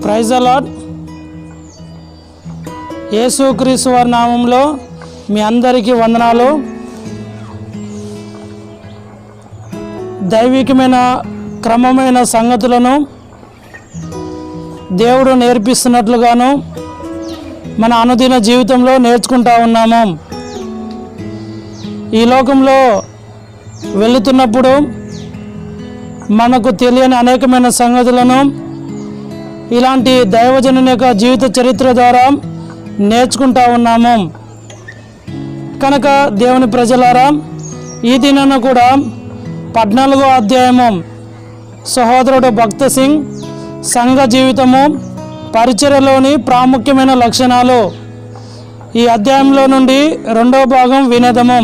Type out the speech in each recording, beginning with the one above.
Praise the lord. యేసుక్రీస్తు వారి నామంలో మీ అందరికీ వందనాలు. దైవికమైన క్రమమైన సంగతులను దేవుడు నేర్పిస్తున్నట్లుగాను మన అనుదిన జీవితంలో నేర్చుకుంటూ ఉన్నాము. ఈ లోకంలో వెళుతున్నప్పుడు మనకు తెలియని అనేకమైన సంగతులను ఇలాంటి దైవజనుని యొక్క జీవిత చరిత్ర ద్వారా నేర్చుకుంటూ ఉన్నాము. కనుక దేవుని ప్రజలారా, ఈ దినాన కూడా 14వ అధ్యాయము సహోదరుడు భక్త సింగ్ సంఘ జీవితము పరిచర్యలోని ప్రాముఖ్యమైన లక్షణాలు, ఈ అధ్యాయంలో నుండి 2వ భాగం వినేదము.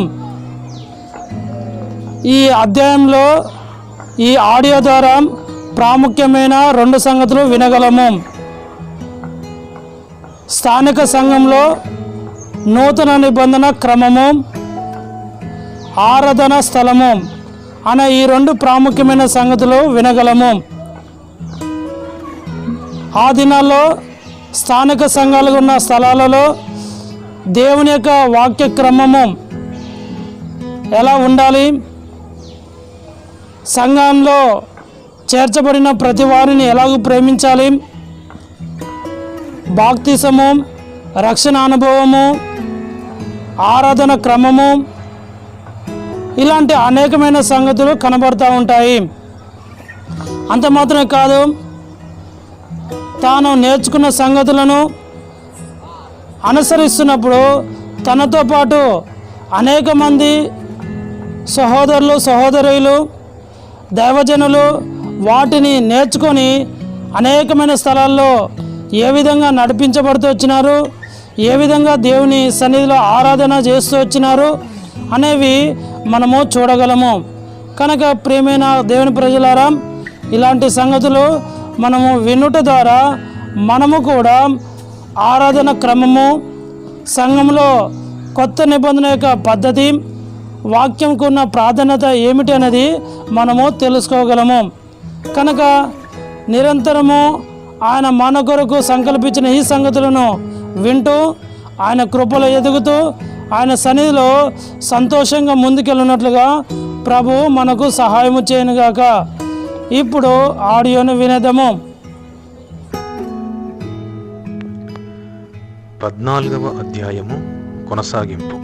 ఈ అధ్యాయంలో ఈ ఆడియో ద్వారా ప్రాముఖ్యమైన 2 సంగతులు వినగలము. స్థానిక సంఘంలో నూతన నిబంధన క్రమము, ఆరాధన స్థలము అనే ఈ 2 ప్రాముఖ్యమైన సంగతులు వినగలము. ఆ దినాల్లో స్థానిక సంఘాలు ఉన్న స్థలాలలో దేవుని యొక్క వాక్య క్రమము ఎలా ఉండాలి, సంఘంలో చేర్చబడిన ప్రతి వారిని ఎలాగూ ప్రేమించాలి, బాప్తిసము, రక్షణ అనుభవము, ఆరాధన క్రమము, ఇలాంటి అనేకమైన సంగతులు కనబడుతూ ఉంటాయి. అంత మాత్రమే కాదు, తాను నేర్చుకున్న సంగతులను అనుసరిస్తున్నప్పుడు తనతో పాటు అనేక మంది సహోదరులు సహోదరులు దైవజనులు వాటిని నేర్చుకొని అనేకమైన స్థలాల్లో ఏ విధంగా నడిపించబడుతూ వచ్చినారు, ఏ విధంగా దేవుని సన్నిధిలో ఆరాధన చేస్తూ వచ్చినారు అనేవి మనము చూడగలము. కనుక ప్రియమైన దేవుని ప్రజలారా, ఇలాంటి సంగతులు మనము వినుట ద్వారా మనము కూడా ఆరాధన క్రమము, సంఘంలో కొత్త నిబంధన యొక్క పద్ధతి, వాక్యంకు ఉన్న ప్రాధాన్యత ఏమిటి అనేది మనము తెలుసుకోగలము. కనుక నిరంతరము ఆయన మన కొరకు సంకల్పించిన ఈ సంగతులను వింటూ ఆయన కృపలో ఎదుగుతూ ఆయన సన్నిధిలో సంతోషంగా ముందుకెళ్ళినట్లుగా ప్రభు మనకు సహాయము చేయనుగాక. ఇప్పుడు ఆడియోను వినేద్దాము. 14వ అధ్యాయము కొనసాగింపు.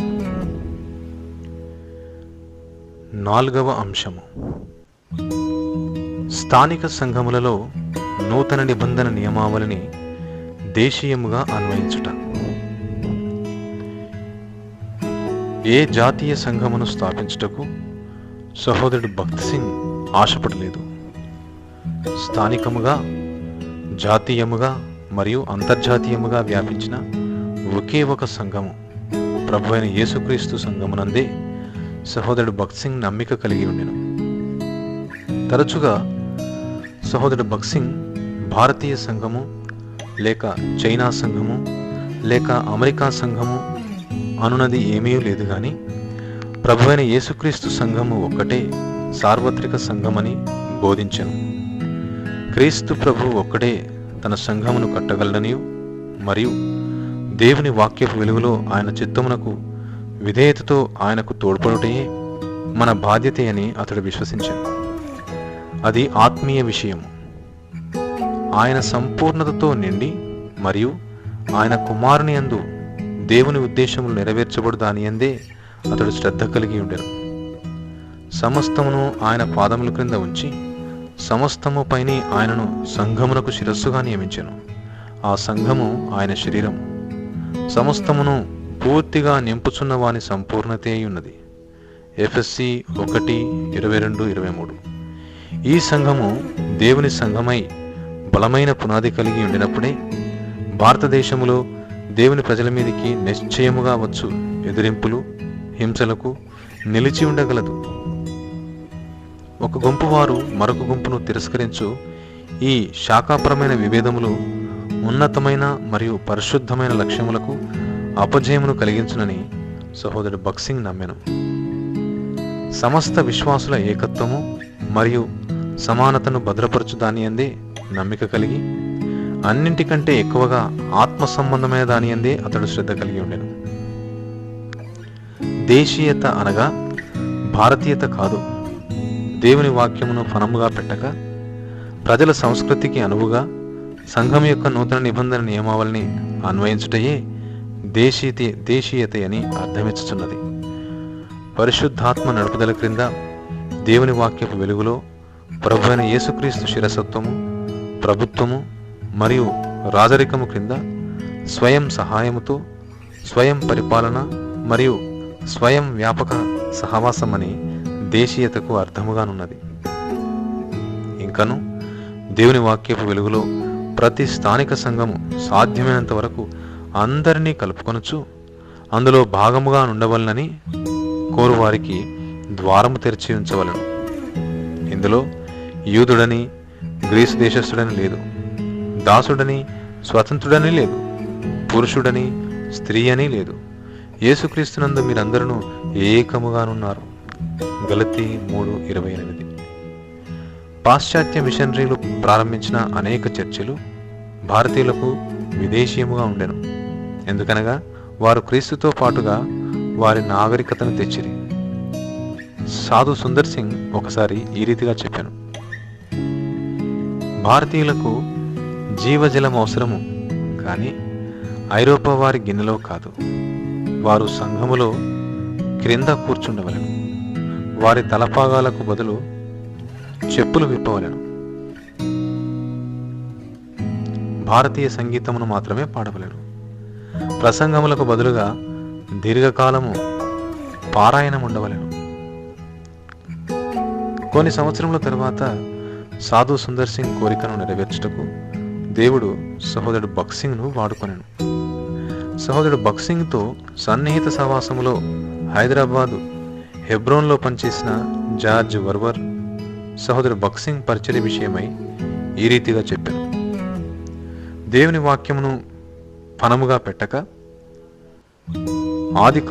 4వ అంశము, స్థానిక సంఘములలో నూతన నిబంధన నియమావళిని దేశీయముగా అన్వయించుట. ఏ జాతీయ సంఘమును స్థాపించుటకు సహోదరుడు భక్త్ సింగ్ ఆశపడలేదు. స్థానికముగా, జాతీయముగా మరియు అంతర్జాతీయముగా వ్యాపించిన ఒకే ఒక సంఘము, ప్రభు అయిన యేసుక్రీస్తు సంఘమునందే సహోదరుడు భక్త్ సింగ్ నమ్మిక కలిగి ఉండెను. తరచుగా సహోదరుడు భక్త్ సింగ్ భారతీయ సంఘము లేక చైనా సంఘము లేక అమెరికా సంఘము అనునది ఏమీ లేదు, కానీ ప్రభు అయిన యేసుక్రీస్తు సంఘము ఒక్కటే సార్వత్రిక సంఘమని బోధించెను. క్రీస్తు ప్రభు ఒక్కడే తన సంఘమును కట్టగలడనియు మరియు దేవుని వాక్యపు వెలుగులో ఆయన చిత్తమునకు విధేయతతో ఆయనకు తోడ్పడుటే మన బాధ్యత అని అతడు విశ్వసించాడు. అది ఆత్మీయ విషయము. ఆయన సంపూర్ణతతో నిండి మరియు ఆయన కుమారుని యందు దేవుని ఉద్దేశములు నెరవేర్చబడు దాని యందే అతడు శ్రద్ధ కలిగి ఉండెను. సమస్తమును ఆయన పాదముల క్రింద ఉంచి సమస్తము పైని ఆయనను సంఘమునకు శిరస్సుగా నియమించెను. ఆ సంఘము ఆయన శరీరము. సమస్తమును పూర్తిగా నింపుచున్న వాని సంపూర్ణతే అయి ఉన్నది. ఎఫెసీ 1:22-23. ఈ సంఘము దేవుని సంఘమై బలమైన పునాది కలిగి ఉండినప్పుడే భారతదేశములో దేవుని ప్రజల మీదికి నిశ్చయముగా వచ్చు ఎదిరింపులు, హింసలకు నిలిచి ఉండగలదు. ఒక గుంపు వారు మరొక గుంపును తిరస్కరించు ఈ శాఖాపరమైన విభేదములు ఉన్నతమైన మరియు పరిశుద్ధమైన లక్ష్యములకు అపజయమును కలిగించునని సహోదరుడు భక్త్ సింగ్ నమ్మెను. సమస్త విశ్వాసుల ఏకత్వము మరియు సమానతను భద్రపరచు దాని అందే నమ్మిక కలిగి అన్నింటికంటే ఎక్కువగా ఆత్మ సంబంధమైన దాని అందే అతడు శ్రద్ధ కలిగి ఉండెను. దేశీయత అనగా భారతీయత కాదు. దేవుని వాక్యమును ఫనముగా పెట్టక ప్రజల సంస్కృతికి అనువుగా సంఘం యొక్క నూతన నిబంధన నియమావళిని అన్వయించుటయే దేశీయత అని అర్థమిచ్చుచున్నది. పరిశుద్ధాత్మ నడుపుదల క్రింద దేవుని వాక్యపు వెలుగులో ప్రభువైన యేసుక్రీస్తు శిరసత్వము, ప్రభుత్వము మరియు రాజరికము క్రింద స్వయం సహాయముతో స్వయం పరిపాలన మరియు స్వయం వ్యాపక సహవాసమని దేశీయతకు అర్థముగానున్నది. ఇంకను దేవుని వాక్యపు వెలుగులో ప్రతి స్థానిక సంఘము సాధ్యమైనంత వరకు అందరినీ కలుపుకొనొచ్చు అందులో భాగముగా ఉండవలనని కోరువారికి ద్వారము తెరిచి ఉంచవలను. ఇందులో యూదుడని గ్రీసు దేశస్థుడని లేదు, దాసుడని స్వతంత్రుడని లేదు, పురుషుడని స్త్రీ అని లేదు. యేసుక్రీస్తునందు మీరందరూ ఏకముగానున్నారు. గలతీ 3:28. పాశ్చాత్య మిషనరీలు ప్రారంభించిన అనేక చర్చిలు భారతీయులకు విదేశీయముగా ఉండెను. ఎందుకనగా వారు క్రీస్తుతో పాటుగా వారి నాగరికతను తెచ్చిరి. సాధు సుందర్ సింగ్ ఒకసారి ఈ రీతిగా చెప్పాను: భారతీయులకు జీవజలం అవసరము, కానీ ఐరోపా వారి గిన్నెలో కాదు. వారు సంఘములో క్రింద కూర్చుండవలను. వారి తలపాగాలకు బదులు చెప్పులు విప్పవలను. భారతీయ సంగీతమును మాత్రమే పాడవలను. ప్రసంగములకు బదులుగా దీర్ఘకాలము పారాయణం ఉండవలను. కొన్ని సంవత్సరముల తరువాత సాధు సుందర్ సింగ్ కోరికను నెరవేర్చుటకు దేవుడు సహోదరుడు బక్సింగ్ను వాడుకొనెను. సహోదరుడు బక్సింగ్తో సన్నిహిత సహవాసములో హైదరాబాదు హెబ్రోన్లో పనిచేసిన జార్జ్ వర్వర్ సహోదరుడు బక్సింగ్ పరిచర్య విషయమై ఈ రీతిగా చెప్పాను: దేవుని వాక్యమును ఫనముగా పెట్టక ఆది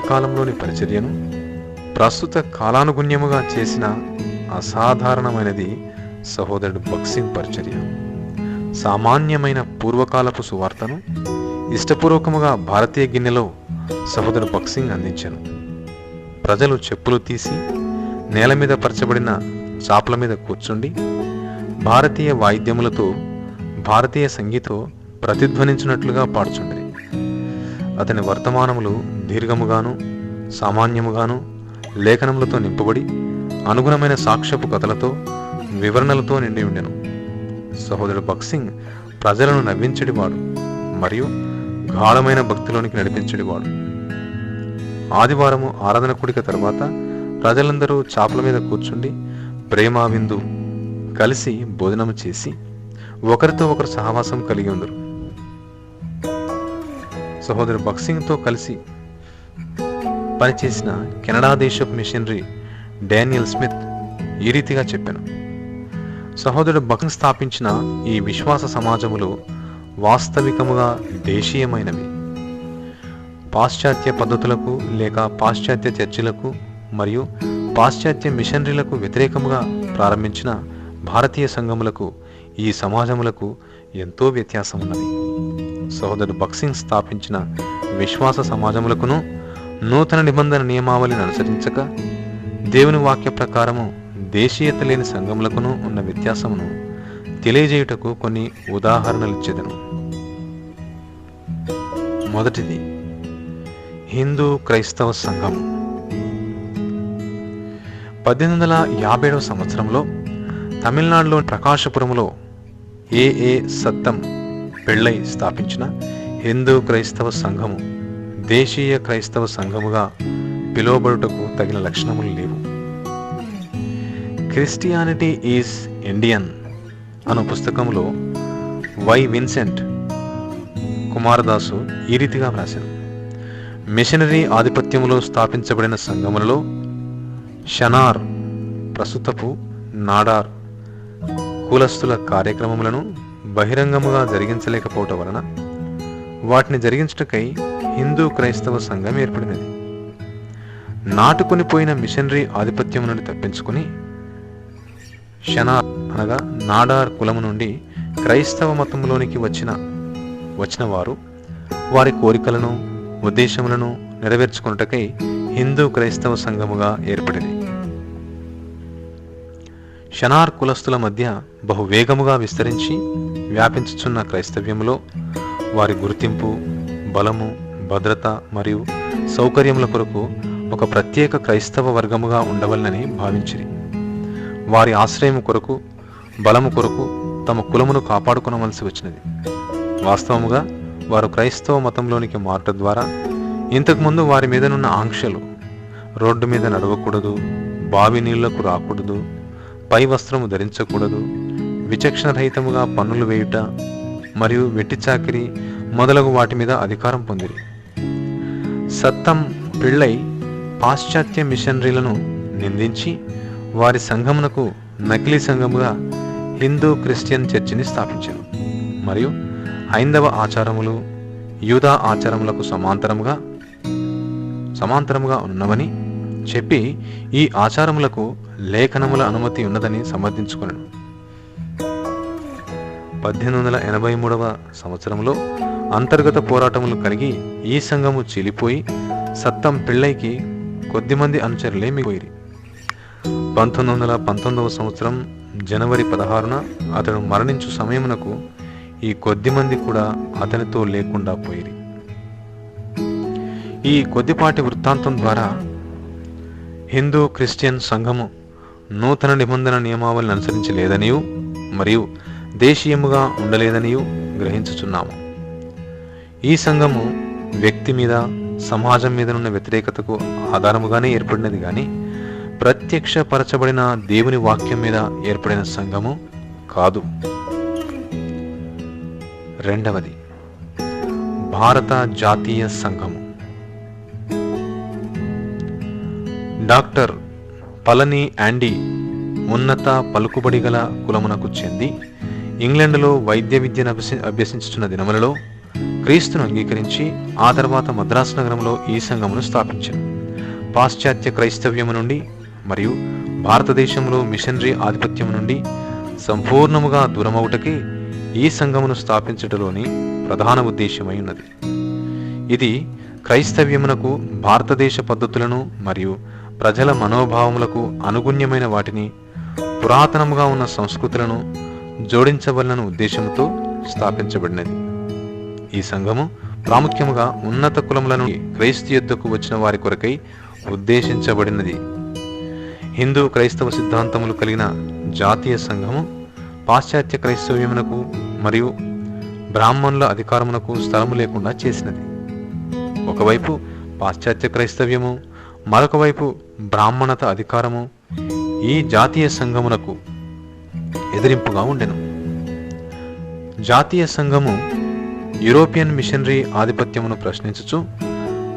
కాలంలోని పరిచర్యను ప్రస్తుత కాలానుగుణ్యముగా చేసిన అసాధారణమైనది సహోదరుడు బక్సింగ్ పరిచర్య. సామాన్యమైన పూర్వకాలపు సువార్తను ఇష్టపూర్వకముగా భారతీయ గిన్నెలో సహోదరుడు బక్సింగ్ అందించాను. ప్రజలు చెప్పులు తీసి నేల మీద పరచబడిన చాపల మీద కూర్చుండి భారతీయ వాయిద్యములతో భారతీయ సంగీతం ప్రతిధ్వనించినట్లుగా పాడుచుండేది. అతని వర్తమానములు దీర్ఘముగాను సామాన్యముగాను లేఖనములతో నింపబడి అనుగుణమైన సాక్ష్యపు కథలతో వివరణలతో నిండి ఉండెను. సహోదరుడు బక్సింగ్ ప్రజలను నవ్వించడివాడు మరియు గాఢమైన భక్తిలోనికి నడిపించడివాడు. ఆదివారము ఆరాధన కూడిక తరువాత ప్రజలందరూ చాపల మీద కూర్చుండి ప్రేమ విందు కలిసి భోజనము చేసి ఒకరితో ఒకరు సహవాసం కలిగి ఉందరు. సహోదరుడు బక్సింగ్తో కలిసి పనిచేసిన కెనడా దేశపు మిషనరీ డానియల్ స్మిత్ ఈ రీతిగా చెప్పాను: సహోదరుడు బక్సింగ్ స్థాపించిన ఈ విశ్వాస సమాజములు వాస్తవికముగా దేశీయమైనవి. పాశ్చాత్య పద్ధతులకు లేక పాశ్చాత్య చర్చిలకు మరియు పాశ్చాత్య మిషనరీలకు వ్యతిరేకముగా ప్రారంభించిన భారతీయ సంఘములకు ఈ సమాజములకు ఎంతో వ్యత్యాసం ఉన్నది. సహోదరుడు బక్సింగ్ స్థాపించిన విశ్వాస సమాజములకును నూతన నిబంధన నియమావళిని అనుసరించక దేవుని వాక్య ప్రకారము దేశీయత లేని సంఘములకును ఉన్న వ్యత్యాసమును తెలియజేయుటకు కొన్ని ఉదాహరణలు ఇచ్చేదను. మొదటిది హిందూ క్రైస్తవ సంఘం. 1857 సంవత్సరంలో తమిళనాడులోని ప్రకాశపురములో ఏ సత్తం పెళ్ళై స్థాపించిన హిందూ క్రైస్తవ సంఘము దేశీయ క్రైస్తవ సంఘముగా పిలువబడుటకు తగిన లక్షణములు లేవు. క్రిస్టియానిటీ ఈజ్ ఇండియన్ అను పుస్తకంలో వై విన్సెంట్ కుమారదాసు ఈ రీతిగా వ్రాశారు: మిషనరీ ఆధిపత్యములో స్థాపించబడిన సంఘములలో షనార్ ప్రస్తుతపు నాడార్ కులస్తుల కార్యక్రమములను బహిరంగముగా జరిగించలేకపోవటం వలన వాటిని జరిగించుటకై హిందూ క్రైస్తవ సంఘం ఏర్పడినది. నాటుకొని పోయిన మిషనరీ ఆధిపత్యము నుండి తప్పించుకుని షనార్ అనగా నాడార్ కులము నుండి క్రైస్తవ మతంలోనికి వచ్చిన వారు వారి కోరికలను ఉద్దేశములను నెరవేర్చుకున్నటకై హిందూ క్రైస్తవ సంఘముగా ఏర్పడింది. షనార్ కులస్తుల మధ్య బహువేగముగా విస్తరించి వ్యాపించుచున్న క్రైస్తవ్యములో వారి గుర్తింపు, బలము, భద్రత మరియు సౌకర్యముల కొరకు ఒక ప్రత్యేక క్రైస్తవ వర్గముగా ఉండవలనని భావించిరి. వారి ఆశ్రయము కొరకు, బలము కొరకు తమ కులమును కాపాడుకొనవలసి వచ్చినది. వాస్తవముగా వారు క్రైస్తవ మతంలోనికి మారట ద్వారా ఇంతకుముందు వారి మీదనున్న ఆంక్షలు, రోడ్డు మీద నడవకూడదు, బావి నీళ్లకు రాకూడదు, పై వస్త్రము ధరించకూడదు, విచక్షణరహితముగా పన్నులు వేయుట మరియు వెట్టి చాకిరి మొదలగు వాటి మీద అధికారం పొందిరి. సత్తం పిళ్ళై పాశ్చాత్య మిషనరీలను నిందించి వారి సంఘమునకు నకిలీ సంఘముగా హిందూ క్రిస్టియన్ చర్చిని స్థాపించారు మరియు హైందవ ఆచారములు యూదా ఆచారములకు సమాంతరముగా ఉన్నవని చెప్పి ఈ ఆచారములకు లేఖనముల అనుమతి ఉన్నదని సమర్థించుకొనెను. 1883వ సంవత్సరంలో అంతర్గత పోరాటములు కలిగి ఈ సంఘము చీలిపోయి సత్తం పిళ్ళైకి కొద్దిమంది అనుచరులే మిగిలిపోయిరి. 1919వ సంవత్సరం జనవరి 16న అతడు మరణించు సమయమునకు ఈ కొద్దిమంది కూడా అతనితో లేకుండా పోయిరి. ఈ కొద్దిపాటి వృత్తాంతం ద్వారా హిందూ క్రిస్టియన్ సంఘము నూతన నిబంధన నియమావళిని అనుసరించలేదనియు మరియు దేశీయముగా ఉండలేదనియు గ్రహించుచున్నాము. ఈ సంఘము వ్యక్తి మీద, సమాజం మీదనున్న వ్యతిరేకతకు ఆధారముగానే ఏర్పడినది కానీ ప్రత్యక్షపరచబడిన దేవుని వాక్యం మీద ఏర్పడిన సంఘము కాదు. రెండవది, భారత జాతీయ సంఘము. డాక్టర్ పళని యాండీ ఉన్నత పలుకుబడి గల కులమునకు చెంది ఇంగ్లాండ్లో వైద్య విద్యను అభ్యసించుతున్న దినములలో క్రీస్తును అంగీకరించి ఆ తర్వాత మద్రాసు నగరంలో ఈ సంఘమును స్థాపించారు. పాశ్చాత్య క్రైస్తవ్యము నుండి మరియు భారతదేశంలో మిషనరీ ఆధిపత్యము నుండి సంపూర్ణముగా దూరమవుటకే ఈ సంఘమును స్థాపించటలోని ప్రధాన ఉద్దేశమై ఉన్నది. ఇది క్రైస్తవ్యమునకు భారతదేశ పద్ధతులను మరియు ప్రజల మనోభావములకు అనుగుణ్యమైన వాటిని, పురాతనముగా ఉన్న సంస్కృతులను జోడించవలన ఉద్దేశంతో స్థాపించబడినది. ఈ సంఘము ప్రాముఖ్యముగా ఉన్నత కులములను క్రైస్తవ యుద్ధకు వచ్చిన వారి కొరకై ఉద్దేశించబడినది. హిందూ క్రైస్తవ సిద్ధాంతములు కలిగిన జాతీయ సంఘము పాశ్చాత్య క్రైస్తవ్యమునకు మరియు బ్రాహ్మణుల అధికారమునకు స్థలము లేకుండా చేసినది. ఒకవైపు పాశ్చాత్య క్రైస్తవ్యము, మరొక వైపు బ్రాహ్మణత అధికారము ఈ జాతీయ సంఘమునకు ఎదిరింపుగా ఉండెను. జాతీయ సంఘము యూరోపియన్ మిషనరీ ఆధిపత్యమును ప్రశ్నించుచు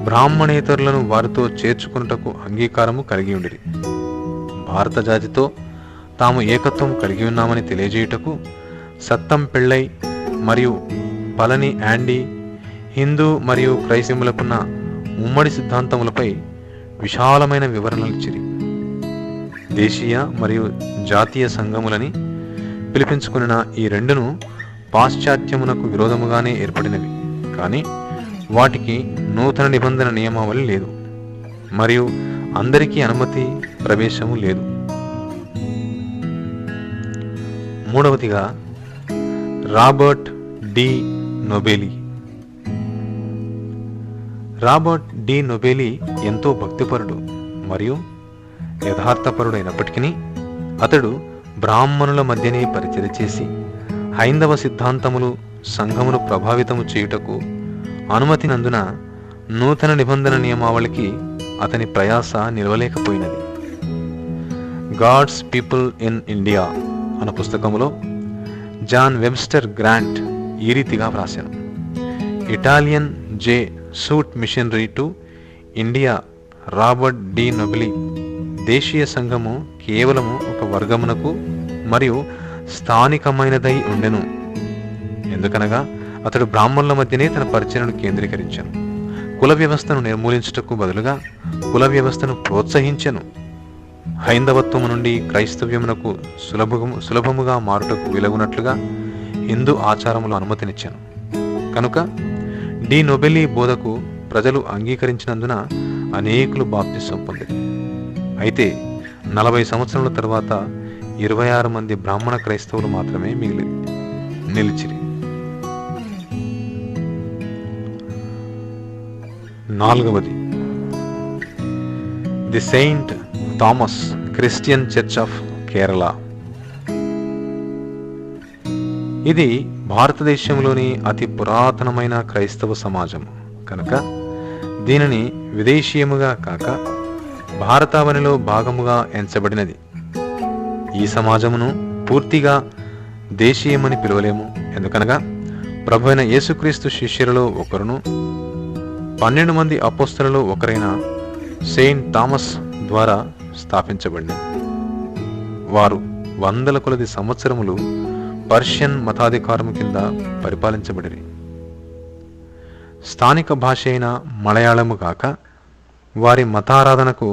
బ్రాహ్మణేతరులను వారితో చేర్చుకున్నటకు అంగీకారము కలిగి ఉండిరి. భారత జాతితో తాము ఏకత్వం కలిగి ఉన్నామని తెలియజేయుటకు సత్తం పిళ్ళై మరియు పళని యాండీ హిందూ మరియు క్రైస్తవులకున్న ఉమ్మడి సిద్ధాంతములపై విశాలమైన వివరణలు ఇచ్చిరి. దేశీయ మరియు జాతీయ సంఘములని పిలిపించుకున్న ఈ రెండును పాశ్చాత్యమునకు విరోధముగానే ఏర్పడినవి, కానీ వాటికి నూతన నిబంధన నియమావళి లేదు మరియు అందరికీ అనుమతి ప్రవేశము లేదు. మూడవదిగా రాబర్ట్ డి నొబెలి. రాబర్ట్ డి నొబెలి ఎంతో భక్తిపరుడు మరియు యథార్థపరుడైనప్పటికీ అతడు బ్రాహ్మణుల మధ్యనే పరిచయం చేసి హైందవ సిద్ధాంతములు సంఘమును ప్రభావితము చేయుటకు అనుమతినందున నూతన నిబంధన నియమావళికి అతని ప్రయాస నిలవలేకపోయినది. గాడ్స్ పీపుల్ ఇన్ ఇండియా అన్న పుస్తకములో జాన్ వెబ్స్టర్ గ్రాంట్ ఈ రీతిగా వ్రాశాను: Italian Jesuit missionary to India Robert de Nobili. దేశీయ సంఘము కేవలము ఒక వర్గమునకు మరియు స్థానికమైనదై ఉండెను. ఎందుకనగా అతడు బ్రాహ్మణుల మధ్యనే తన పరిచయను కేంద్రీకరించాను. కుల వ్యవస్థను నిర్మూలించుటకు బదులుగా కుల వ్యవస్థను ప్రోత్సహించెను. హైందవత్వము నుండి క్రైస్తవ్యమునకు సులభముగా మారుటకు వెలుగునట్లుగా హిందూ ఆచారములు అనుమతినిచ్చాను. కనుక డి నొబెలి బోధకు ప్రజలు అంగీకరించినందున అనేకులు బాప్తిసం పొందారు. అయితే 40 సంవత్సరాల తర్వాత 26 మంది బ్రాహ్మణ క్రైస్తవులు మాత్రమే నిలిచిరి. 4వది the saint Thomas Christian church of Kerala. ఇది భారతదేశంలోని అతి పురాతనమైన క్రైస్తవ సమాజం కనుక దీనిని విదేశీయముగా కాక భారతావనిలో భాగముగా ఎంచబడినది. ఈ సమాజమును పూర్తిగా దేశీయమని పిలవలేము. ఎందుకనగా ప్రభువైన యేసుక్రీస్తు శిష్యులలో ఒకరును 12 మంది అపోస్తలులలో ఒకరైన సెయింట్ థామస్ ద్వారా స్థాపించబడింది. వారు వందల కొలది సంవత్సరములు పర్షియన్ మతాధికారము కింద పరిపాలించబడిరి. స్థానిక భాష అయిన మలయాళము కాక వారి మతారాధనకు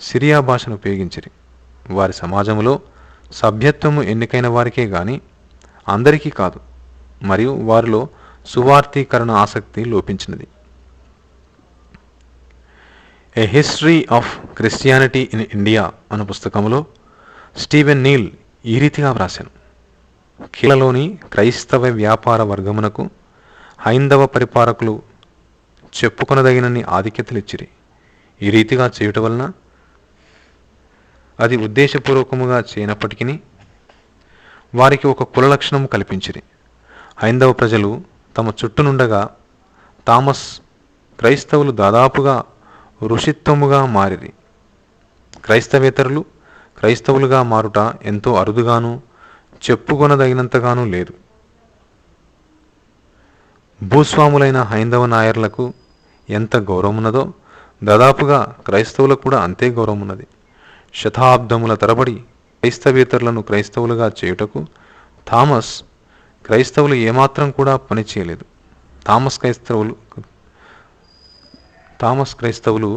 సిరియా భాషను ఉపయోగించిరి. వారి సమాజంలో సభ్యత్వము ఎన్నికైన వారికే గాని అందరికీ కాదు, మరియు వారిలో సువార్తీకరణ ఆసక్తి లోపించినది. A history of Christianity in India అను పుస్తకంలో స్టీవెన్ నీల్ ఈ రీతిగా వ్రాశాను: కేరళలోని క్రైస్తవ వ్యాపార వర్గమునకు హైందవ పరిపాలకులు చెప్పుకొనదగినన్ని ఆధిక్యతలిచ్చిరి. ఈ రీతిగా చేయుట వలన అది ఉద్దేశపూర్వకముగా చేయనప్పటికీ వారికి ఒక కుల లక్షణము కల్పించిరి. హైందవ ప్రజలు తమ చుట్టూనుండగా థామస్ క్రైస్తవులు దాదాపుగా ఋషిత్వముగా మారిరి. క్రైస్తవేతరులు క్రైస్తవులుగా మారుట ఎంతో అరుదుగాను చెప్పుకొనదగినంతగానూ లేదు. భూస్వాములైన హైందవ నాయర్లకు ఎంత గౌరవమున్నదో దాదాపుగా క్రైస్తవులకు కూడా అంతే గౌరవమున్నది. శతాబ్దముల తరబడి క్రైస్తవేతరులను క్రైస్తవులుగా చేయుటకు థామస్ క్రైస్తవులు ఏమాత్రం కూడా పనిచేయలేదు. థామస్ క్రైస్తవులు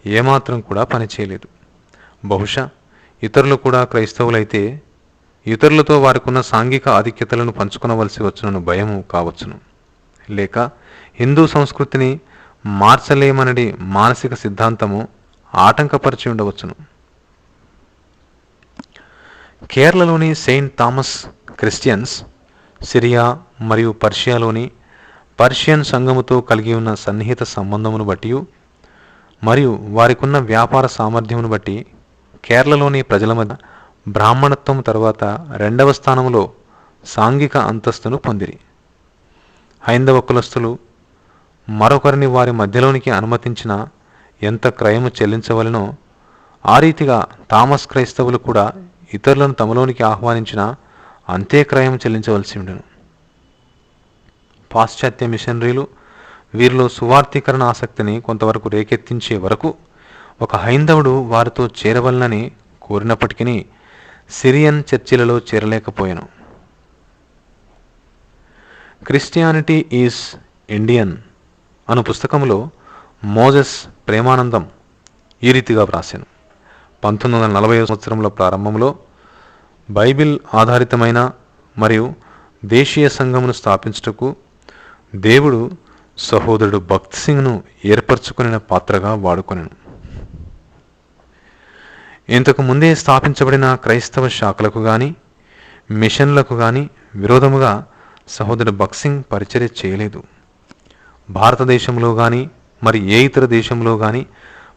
ఏమాత్రం కూడా పనిచేయలేదు. బహుశా ఇతరులు కూడా క్రైస్తవులైతే ఇతరులతో వారికున్న సాంఘిక ఆధిక్యతలను పంచుకొనవలసి వచ్చునను భయము కావచ్చును, లేక హిందూ సంస్కృతిని మార్చలేమనడి మానసిక సిద్ధాంతము ఆటంకపరిచి ఉండవచ్చును. కేరళలోని సెయింట్ థామస్ క్రిస్టియన్స్ సిరియా మరియు పర్షియాలోని పర్షియన్ సంఘముతో కలిగి ఉన్న సన్నిహిత సంబంధమును బట్టి మరియు వారికున్న వ్యాపార సామర్థ్యమును బట్టి కేరళలోని ప్రజల మధ్య బ్రాహ్మణత్వం తర్వాత 2వ స్థానంలో సాంఘిక అంతస్తును పొందిరి. హైందవ కులస్తులు మరొకరిని వారి మధ్యలోనికి అనుమతించిన ఎంత క్రయము చెల్లించవలనో ఆ రీతిగా థామస్ క్రైస్తవులు కూడా ఇతరులను తమలోనికి ఆహ్వానించిన అంతే క్రయం చెల్లించవలసి ఉండెను. పాశ్చాత్య మిషనరీలు వీరిలో సువార్తీకరణ ఆసక్తిని కొంతవరకు రేకెత్తించే వరకు ఒక హైందవుడు వారితో చేరవలనని కోరినప్పటికీ సిరియన్ చర్చిలలో చేరలేకపోయాను. క్రిస్టియానిటీ ఈజ్ ఇండియన్ అను పుస్తకంలో మోజెస్ ప్రేమానందం ఈ రీతిగా వ్రాశాను: 1940వ సంవత్సరంలో ప్రారంభంలో బైబిల్ ఆధారితమైన మరియు దేశీయ సంఘమును స్థాపించుటకు దేవుడు సహోదరుడు భక్త్ సింగ్ను ఏర్పరచుకునే పాత్రగా వాడుకొనెను. ఇంతకు ముందే స్థాపించబడిన క్రైస్తవ శాఖలకు గాని మిషన్లకు గాని విరోధముగా సహోదరుడు భక్త్ సింగ్ పరిచర్య చేయలేదు. భారతదేశంలో గాని మరి ఏ ఇతర దేశంలో గాని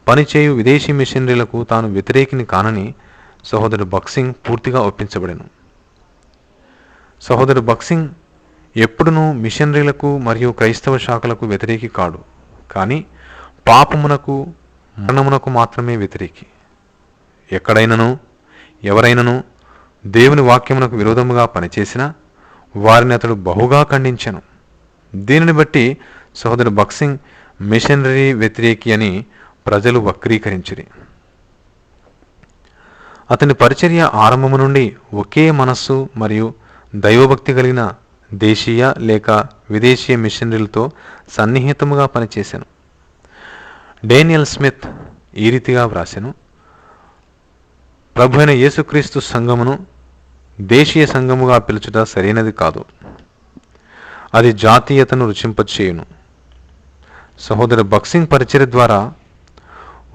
పనిచేయు విదేశీ మిషనరీలకు తాను వ్యతిరేకిని కానని సహోదరుడు భక్త్ సింగ్ పూర్తిగా ఒప్పించబడెను. సహోదరుడు భక్త్ సింగ్ ఎప్పుడునూ మిషనరీలకు మరియు క్రైస్తవ శాఖలకు వ్యతిరేకి కాడు, కానీ పాపమునకు మరణమునకు మాత్రమే వ్యతిరేకి. ఎక్కడైనను ఎవరైనను దేవుని వాక్యమునకు విరోధముగా పనిచేసినా వారిని అతడు బహుగా ఖండించెను. దీనిని బట్టి సహోదరుడు భక్త్ సింగ్ మిషనరీ వ్యతిరేకి అని ప్రజలు వక్రీకరించిరి. అతని పరిచర్య ఆరంభము నుండి ఒకే మనస్సు మరియు దైవభక్తి కలిగిన దేశీయ లేక విదేశీయ మిషనరీలతో సన్నిహితముగా పనిచేశాను. డేనియల్ స్మిత్ ఈ రీతిగా వ్రాసెను: ప్రభు అయిన యేసుక్రీస్తు సంఘమును దేశీయ సంఘముగా పిలుచుట సరైనది కాదు. అది జాతీయతను రుచింపచేయును. సహోదరు బక్సింగ్ పరిచర్య ద్వారా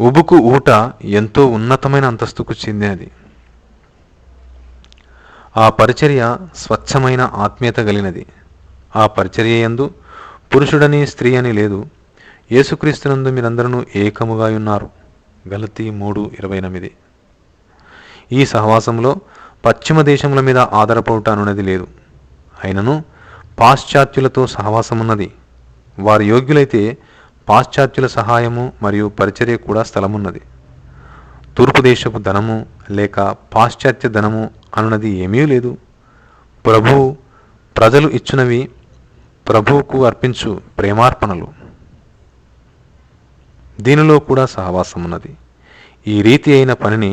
ఉబుకు ఊట ఎంతో ఉన్నతమైన అంతస్తుకు చెందినది. ఆ పరిచర్య స్వచ్ఛమైన ఆత్మీయత కలిగినది. ఆ పరిచర్య యందు పురుషుడని స్త్రీ అని లేదు. యేసుక్రీస్తునందు మీరందరూ ఏకముగా ఉన్నారు. గలతీ 3:28. ఈ సహవాసంలో పశ్చిమ దేశముల మీద ఆధారపడుట అనున్నది లేదు. అయినను పాశ్చాత్యులతో సహవాసమున్నది. వారు యోగ్యులైతే పాశ్చాత్యుల సహాయము మరియు పరిచర్య కూడా స్థలమున్నది. తూర్పు దేశపు ధనము లేక పాశ్చాత్య ధనము అనున్నది ఏమీ లేదు. ప్రభువు ప్రజలు ఇచ్చునవి ప్రభువుకు అర్పించు ప్రేమార్పణలు. దీనిలో కూడా సహవాసమున్నది. ఈ రీతి అయిన పనిని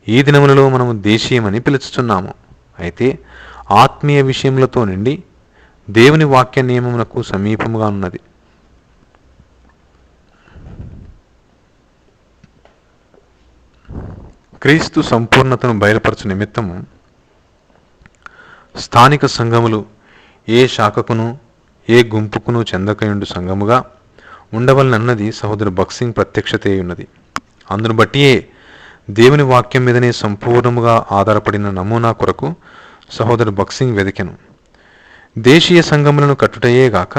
ఈ దినములలో మనము దేశీయమని పిలుచుచున్నాము. అయితే ఆత్మీయ విషయములతో నిండి దేవుని వాక్య నియమమునకు సమీపముగా ఉన్నది. క్రీస్తు సంపూర్ణతను బయలుపరచు నిమిత్తము స్థానిక సంఘములు ఏ శాఖకును ఏ గుంపుకును చెందకయుండు సంఘముగా ఉండవలనన్నది సహోదరు బక్సింగ్ ప్రత్యక్షతే ఉన్నది. అందును బట్టియే దేవుని వాక్యం మీదనే సంపూర్ణముగా ఆధారపడిన నమూనా కొరకు సహోదరు బక్సింగ్ వెదికెను. దేశీయ సంఘములను కట్టుటయే గాక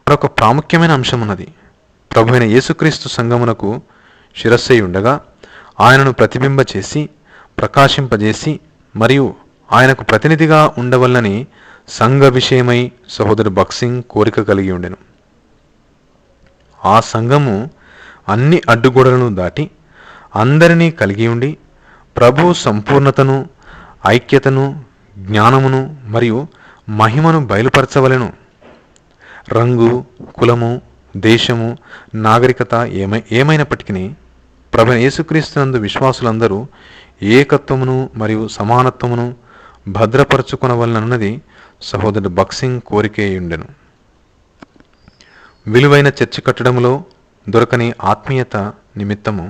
మరొక ప్రాముఖ్యమైన అంశమున్నది. ప్రభువైన యేసుక్రీస్తు సంఘమునకు శిరస్సై ఉండగా ఆయనను ప్రతిబింబ చేసి ప్రకాశింపజేసి మరియు ఆయనకు ప్రతినిధిగా ఉండవలనని సంఘ విషయమై సహోదరు బక్సింగ్ కోరిక కలిగి ఉండెను. ఆ సంఘము అన్ని అడ్డుగోడలను దాటి అందరినీ కలిగి ఉండి ప్రభు సంపూర్ణతను, ఐక్యతను, జ్ఞానమును మరియు మహిమను బయలుపరచవలెను. రంగు, కులము, దేశము, నాగరికత ఏమైనప్పటికీ ప్రభువైన యేసుక్రీస్తునందు విశ్వాసులందరూ ఏకత్వమును మరియు సమానత్వమును భద్రపరచుకొనవలనన్నది సహోదరుడు బక్సింగ్ కోరికే ఉండెను. విలువైన చర్చి కట్టడంలో దొరకని ఆత్మీయత నిమిత్తము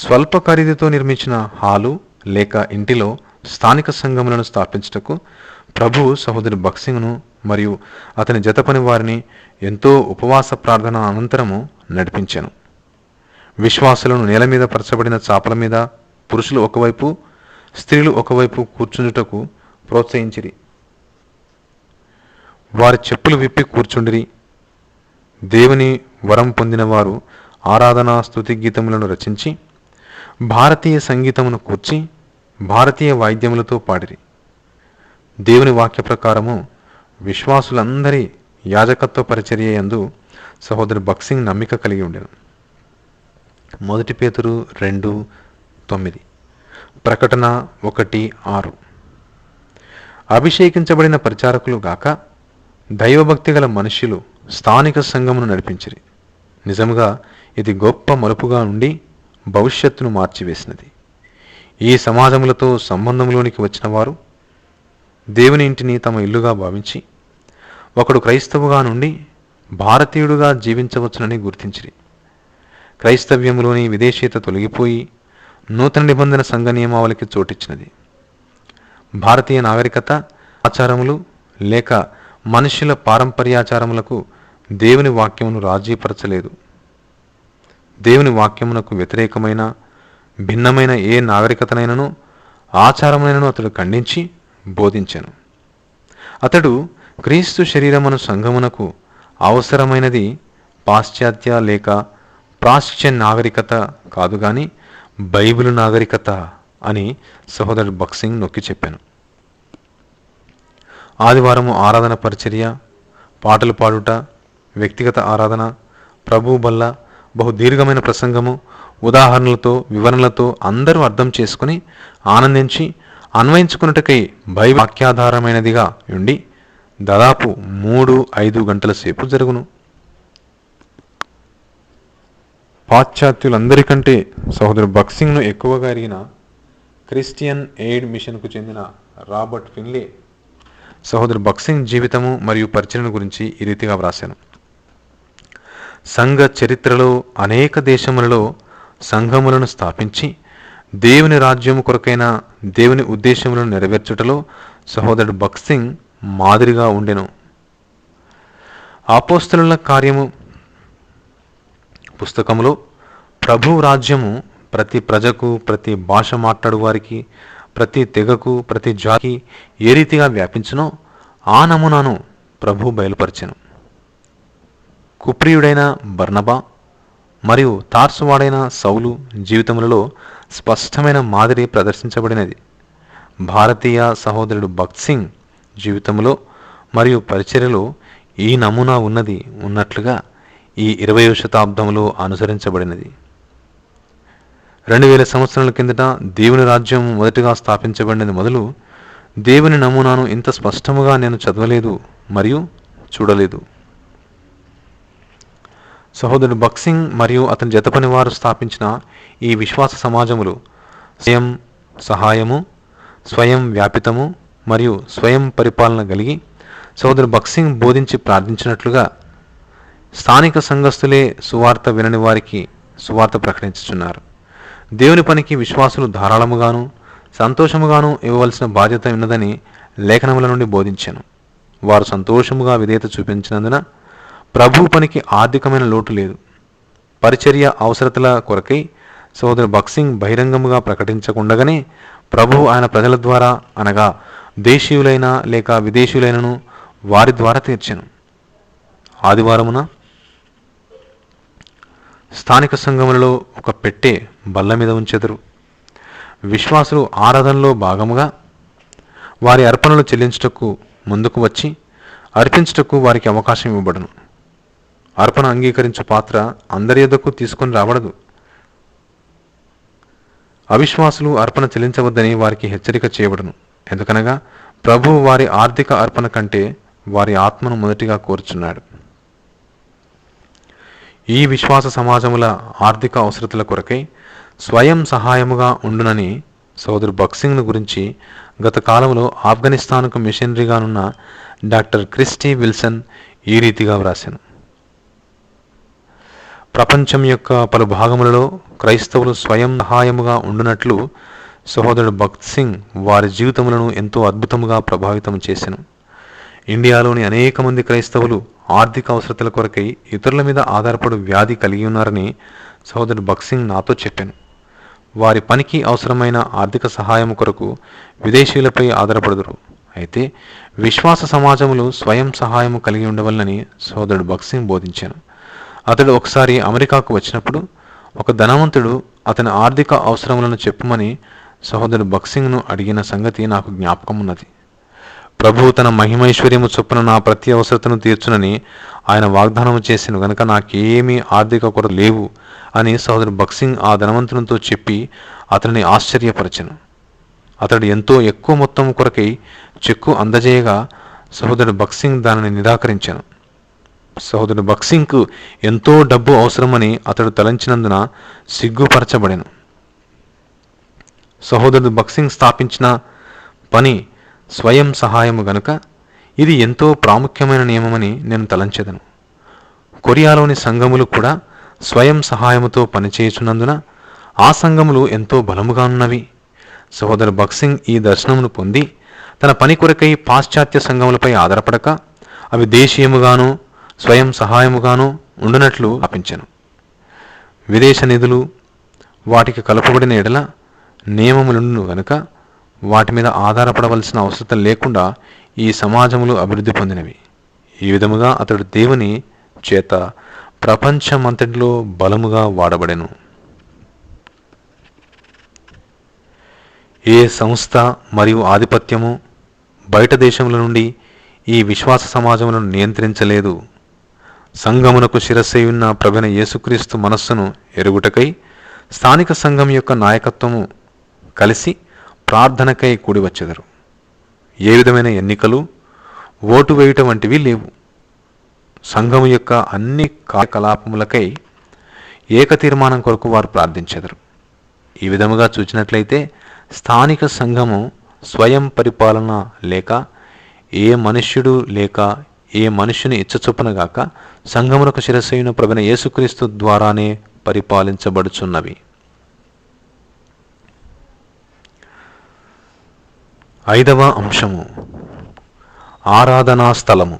స్వల్ప ఖరీదుతో నిర్మించిన హాలు లేక ఇంటిలో స్థానిక సంఘములను స్థాపించుటకు ప్రభువు సహోదరు బక్సింగ్ను మరియు అతని జతపని వారిని ఎంతో ఉపవాస ప్రార్థన అనంతరము నడిపించెను. విశ్వాసులను నేల మీద పరచబడిన చాపల మీద పురుషులు ఒకవైపు స్త్రీలు ఒకవైపు కూర్చుండుటకు ప్రోత్సహించిరి. వారి చెప్పులు విప్పి కూర్చుండిరి. దేవుని వరం పొందిన వారు ఆరాధనా స్తుతి గీతములను రచించి భారతీయ సంగీతమును కూర్చి భారతీయ వాయిద్యములతో పాడిరి. దేవుని వాక్య ప్రకారము విశ్వాసులందరి యాజకత్వ పరిచర్య యందు సహోదరు బక్సింగ్ నమ్మిక కలిగి ఉండెను. 1 పేతురు 2:9, ప్రకటన 1:6. అభిషేకించబడిన పరిచారకులు గాక దైవభక్తి గల మనుష్యులు స్థానిక సంఘమును నడిపించిరి. నిజముగా ఇది గొప్ప మలుపుగా ఉండి భవిష్యత్తును మార్చివేసినది. ఈ సమాజములతో సంబంధంలోనికి వచ్చిన వారు దేవుని ఇంటిని తమ ఇల్లుగా భావించి ఒకడు క్రైస్తవుగా నుండి భారతీయుడుగా జీవించవచ్చునని గుర్తించిరి. క్రైస్తవ్యంలోని విదేశీయత తొలగిపోయి నూతన నిబంధన సంఘ నియమావళికి చోటిచ్చినది. భారతీయ నాగరికత ఆచారములు లేక మనుష్యుల పారంపర్యాచారములకు దేవుని వాక్యమును రాజీపరచలేదు. దేవుని వాక్యమునకు వ్యతిరేకమైన భిన్నమైన ఏ నాగరికతనైనను ఆచారమునైనను అతడు ఖండించి బోధించెను. అతడు క్రీస్తు శరీరమును సంఘమునకు అవసరమైనది పాశ్చాత్య లేక ప్రాచ్య నాగరికత కాదు గాని బైబిలు నాగరికత అని సహోదరు బక్సింగ్ నొక్కి చెప్పాను. ఆదివారము ఆరాధన పరిచర్య, పాటలు పాడుట, వ్యక్తిగత ఆరాధన, ప్రభువు బల్ల, బహు దీర్ఘమైన ప్రసంగము, ఉదాహరణలతో వివరణలతో అందరూ అర్థం చేసుకుని ఆనందించి అన్వయించుకున్నటకై బైబిల్ వాక్యాధారమైనదిగా ఉండి దాదాపు 3-5 గంటల సేపు జరుగును. పాశ్చాత్యులందరికంటే సహోదరు బక్సింగ్ను ఎక్కువగా ఎరిగిన క్రిస్టియన్ ఎయిడ్ మిషన్కు చెందిన రాబర్ట్ ఫిన్లే సహోదరు బక్సింగ్ జీవితము మరియు పరిచర్యను గురించి ఈ రీతిగా వ్రాశాను. సంఘ చరిత్రలో అనేక దేశములలో సంఘములను స్థాపించి దేవుని రాజ్యము కొరకైన దేవుని ఉద్దేశములను నెరవేర్చుటలో సహోదరుడు భగత్ సింగ్ మాదిరిగా ఉండెను. అపోస్తలుల కార్యము పుస్తకములో ప్రభు రాజ్యము ప్రతి ప్రజకు, ప్రతి భాష మాట్లాడు వారికి, ప్రతి తెగకు, ప్రతి జాతికి ఏ రీతిగా వ్యాపించునో ఆ నమూనాను ప్రభు బయలుపరిచెను. కుప్రియుడైన బర్నబా మరియు తార్సువాడైన సౌలు జీవితములలో స్పష్టమైన మాదిరి ప్రదర్శించబడినది. భారతీయ సహోదరుడు భగత్ సింగ్ జీవితంలో మరియు పరిచర్యలో ఈ నమూనా ఉన్నట్లుగా ఈ 20వ శతాబ్దంలో అనుసరించబడినది. 2000 సంవత్సరాల కిందట దేవుని రాజ్యం మొదటిగా స్థాపించబడినది మొదలు దేవుని నమూనాను ఇంత స్పష్టముగా నేను చదవలేదు మరియు చూడలేదు. సహోదరుడు భగత్ సింగ్ మరియు అతని జతపని వారు స్థాపించిన ఈ విశ్వాస సమాజములు స్వయం సహాయము, స్వయం వ్యాపితము మరియు స్వయం పరిపాలన కలిగి సహోదరు భగత్ సింగ్ బోధించి ప్రార్థించినట్లుగా స్థానిక సంఘస్థులే సువార్త వినని వారికి సువార్త ప్రకటించుచున్నారు. దేవుని పనికి విశ్వాసులు ధారాళముగాను సంతోషముగాను ఇవ్వవలసిన బాధ్యత ఉన్నదని లేఖనముల నుండి బోధించాను. వారు సంతోషముగా విధేయత చూపించినందున ప్రభు పనికి ఆర్థికమైన లోటు లేదు. పరిచర్య అవసరతల కొరకై సోదరు భగత్ సింగ్ బహిరంగముగా ప్రకటించకుండగానే ప్రభు ఆయన ప్రజల ద్వారా అనగా దేశీయులైన లేక విదేశీయులైనను వారి ద్వారా తీర్చెను. ఆదివారమున స్థానిక సంఘములలో ఒక పెట్టె బల్ల మీద ఉంచెదరు. విశ్వాసులు ఆరాధనలో భాగముగా వారి అర్పణలు చెల్లించుటకు ముందుకు వచ్చి అర్పించుటకు వారికి అవకాశం ఇవ్వబడును. అర్పణ అంగీకరించు పాత్ర అందరి యొద్దకు తీసుకొని రాబడదు. అవిశ్వాసులు అర్పణ చెల్లించవద్దని వారికి హెచ్చరిక చేయబడును. ఎందుకనగా ప్రభువు వారి ఆర్థిక అర్పణ కంటే వారి ఆత్మను మొదటిగా కోరుచున్నాడు. ఈ విశ్వాస సమాజముల ఆర్థిక అవసరతల కొరకై స్వయం సహాయముగా ఉండునని సోదరు భగత్ సింగ్ను గురించి గత కాలంలో ఆఫ్ఘనిస్తాన్కు మిషనరీగానున్న డాక్టర్ క్రిస్టీ విల్సన్ ఈ రీతిగా వ్రాసాను. ప్రపంచం యొక్క పలు భాగములలో క్రైస్తవులు స్వయం సహాయముగా ఉండునట్లు సహోదరుడు భగత్ సింగ్ వారి జీవితములను ఎంతో అద్భుతముగా ప్రభావితం చేసెను. ఇండియాలోని అనేక మంది క్రైస్తవులు ఆర్థిక అవసరతల కొరకై ఇతరుల మీద ఆధారపడు వ్యాధి కలిగి ఉన్నారని సహోదరుడు భగత్ సింగ్ నాతో చెప్పాను. వారి పనికి అవసరమైన ఆర్థిక సహాయం కొరకు విదేశీయులపై ఆధారపడుదురు. అయితే విశ్వాస సమాజములు స్వయం సహాయము కలిగి ఉండవలనని సహోదరుడు భగత్ సింగ్ బోధించాను. అతడు ఒకసారి అమెరికాకు వచ్చినప్పుడు ఒక ధనవంతుడు అతని ఆర్థిక అవసరములను చెప్పమని సహోదరుడు భగత్ సింగ్ను అడిగిన సంగతి నాకు జ్ఞాపకం ఉన్నది. ప్రభువు తన మహిమైశ్వర్యము చొప్పున నా ప్రతి అవసరతను తీర్చునని ఆయన వాగ్దానము చేసిన గనుక నాకేమీ ఆర్థిక కొరత లేవు అని సహోదరుడు భగత్ సింగ్ ఆ ధనవంతునితో చెప్పి అతనిని ఆశ్చర్యపరచెను. అతడు ఎంతో ఎక్కువ మొత్తం కొరకై చెక్కు అందజేయగా సహోదరుడు భగత్ సింగ్ దానిని నిరాకరించాను. సహోదరుడు భగత్ సింగ్కు ఎంతో డబ్బు అవసరమని అతడు తలంచినందున సిగ్గుపరచబడెను. సహోదరుడు భగత్ సింగ్ స్థాపించిన పని స్వయం సహాయము గనుక ఇది ఎంతో ప్రాముఖ్యమైన నియమమని నేను తలంచెదను. కొరియాలోని సంఘములు కూడా స్వయం సహాయముతో పనిచేయుచున్నందున ఆ సంఘములు ఎంతో బలముగా ఉన్నవి. సహోదరు భగత్ సింగ్ ఈ దర్శనమును పొంది తన పని కొరకై పాశ్చాత్య సంఘములపై ఆధారపడక అవి దేశీయముగాను స్వయం సహాయముగాను ఉండునట్లు ఆపించెను. విదేశ నిధులు వాటికి కలుపబడిన ఎడల నియమములను గనుక వాటి మీద ఆధారపడవలసిన అవసరం లేకుండా ఈ సమాజములు అభివృద్ధి పొందినవి. ఈ విధముగా అతడు దేవుని చేత ప్రపంచమంతటిలో బలముగా వాడబడెను. ఏ సంస్థ మరియు ఆధిపత్యము బయట దేశముల నుండి ఈ విశ్వాస సమాజములను నియంత్రించలేదు. సంఘమునకు శిరస్సై ఉన్న ప్రభువైన యేసుక్రీస్తు మనస్సును ఎరుగుటకై స్థానిక సంఘం యొక్క నాయకత్వము కలిసి ప్రార్థనకై కూడి వచ్చెదరు. ఏ విధమైన ఎన్నికలు, ఓటు వేయుట వంటివి లేవు. సంఘము యొక్క అన్ని కార్యకలాపములకై ఏక తీర్మానం కొరకు వారు ప్రార్థించెదరు. ఈ విధముగా చూచినట్లయితే స్థానిక సంఘము స్వయం పరిపాలన లేక ఏ మనుష్యుడు లేక ఏ మనుష్యుని ఇచ్చచొప్పునగాక సంఘమునకు శిరస్సైన ప్రభువైన యేసుక్రీస్తు ద్వారానే పరిపాలించబడుచున్నవి. ఐదవ అంశము ఆరాధనా స్థలము.